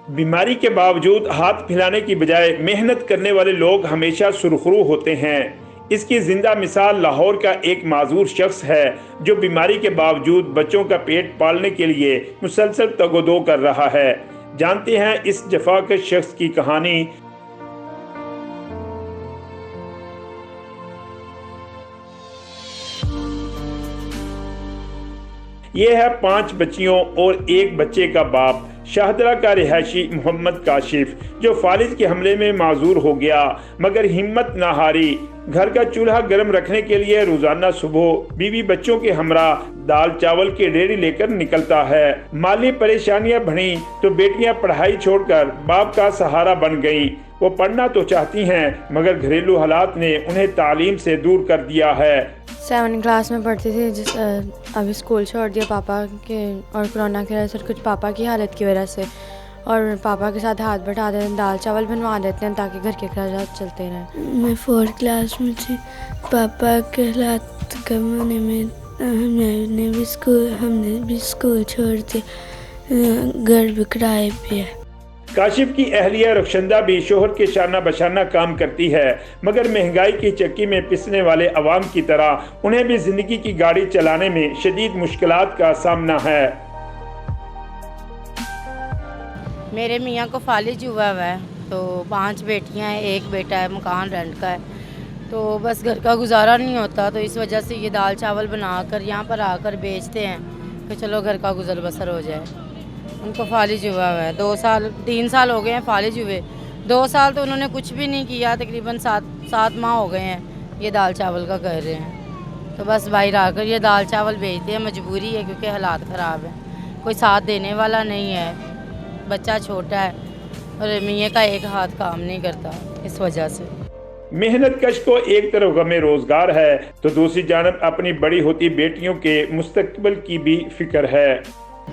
बीमारी के बावजूद हाथ फैलाने की बजाय मेहनत करने वाले लोग हमेशा सुरखरू होते हैं। इसकी जिंदा मिसाल लाहौर का एक माजूर शख्स है जो बीमारी के बावजूद बच्चों का पेट पालने के लिए मुसलसल तगोदो कर रहा है। जानते हैं इस जफाकश शख्स की कहानी। ये है 5 बच्चियों और एक बच्चे का बाप शाहदरा का रिहायशी मोहम्मद काशिफ, जो फालिज के हमले में माजूर हो गया मगर हिम्मत ना हारी। घर का चूल्हा गर्म रखने के लिए रोजाना सुबह बीवी बच्चों के हमरा दाल चावल की डेयरी लेकर निकलता है। माली परेशानियां बढ़ी तो बेटियां पढ़ाई छोड़कर बाप का सहारा बन गईं। वो पढ़ना तो चाहती हैं मगर घरेलू हालात ने उन्हें तालीम से दूर कर दिया है। 7 क्लास में पढ़ती थी, अभी स्कूल छोड़ दिया पापा के और कोरोना की वजह से, कुछ पापा की हालत की वजह से, और पापा के साथ हाथ बटा देते हैं, दाल चावल बनवा देते हैं ताकि घर के अखराजात चलते रहें। मैं 4th क्लास में थी। पापा के हालात कम होने में हमने भी स्कूल छोड़ दिया, घर भी किराए पे है। काशिफ की अहलिया रखशंदा भी शोहर के शाना बशाना काम करती है मगर महंगाई की चक्की में पिसने वाले अवाम की तरह उन्हें भी जिंदगी की गाड़ी चलाने में शदीद मुश्किलात का सामना है। मेरे मियाँ को फालिज हुआ है तो 5 बेटियां हैं, 1 बेटा है, मकान रेंट का है, तो बस घर का गुजारा नहीं होता, तो इस वजह से ये दाल चावल बनाकर यहाँ पर आकर बेचते हैं कि चलो घर का गुजर बसर हो जाए। उनको फालिज हुआ है 3 साल हो गए हैं फालिज हुए। 2 साल तो उन्होंने कुछ भी नहीं किया, तकरीबन 7 माह हो गए हैं ये दाल चावल का कर रहे हैं। तो बस बाहर आकर ये दाल चावल बेचते हैं, मजबूरी है क्योंकि हालात ख़राब है, कोई साथ देने वाला नहीं है, बच्चा छोटा है और मियाँ का एक हाथ काम नहीं करता। इस वजह से मेहनत कश को एक तरफ गमे रोजगार है तो दूसरी जानब अपनी बड़ी होती बेटियों के मुस्तकबिल की भी फिक्र है।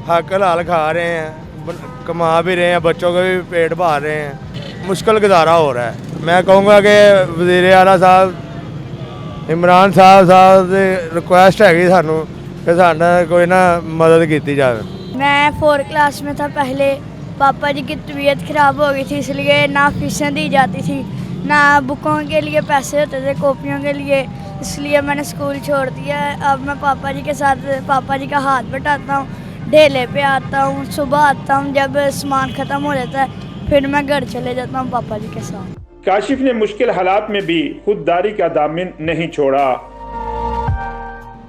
हक हलाल खा रहे हैं, कमा भी रहे हैं, बच्चों का भी पेट भर रहे हैं, मुश्किल गुजारा हो रहा है। मैं कहूँगा कि वज़ीर आला साहब इमरान साहब से रिक्वेस्ट हैगी सानू कि साडा कोई ना मदद की जाए। मैं 4th क्लास में था पहले, पापा जी की तबीयत ख़राब हो गई थी, इसलिए ना फीसें दी जाती थी, ना बुकों के लिए पैसे होते थे, कॉपियों के लिए, इसलिए मैंने स्कूल छोड़ दिया। अब मैं पापा जी के साथ पापा जी का हाथ बटाता हूँ, ढेले पे आता हूँ, सुबह आता हूँ, जब सामान ख़त्म हो जाता है फिर मैं घर चले जाता हूँ पापा जी के साथ। काशिफ ने मुश्किल हालात में भी खुददारी का दामन नहीं छोड़ा।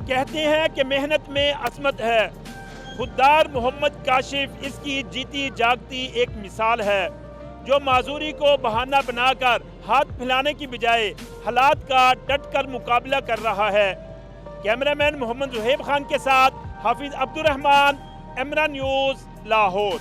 कहते हैं कि मेहनत में असमत है। खुददार मोहम्मद काशिफ इसकी जीती जागती एक मिसाल है, जो माजूरी को बहाना बनाकर हाथ फैलाने की बजाय हालात का डटकर मुकाबला कर रहा है। कैमरामैन मोहम्मद ज़ुहैब खान के साथ हाफिज अब्दुर्रहमान, एमरा न्यूज़, लाहौर।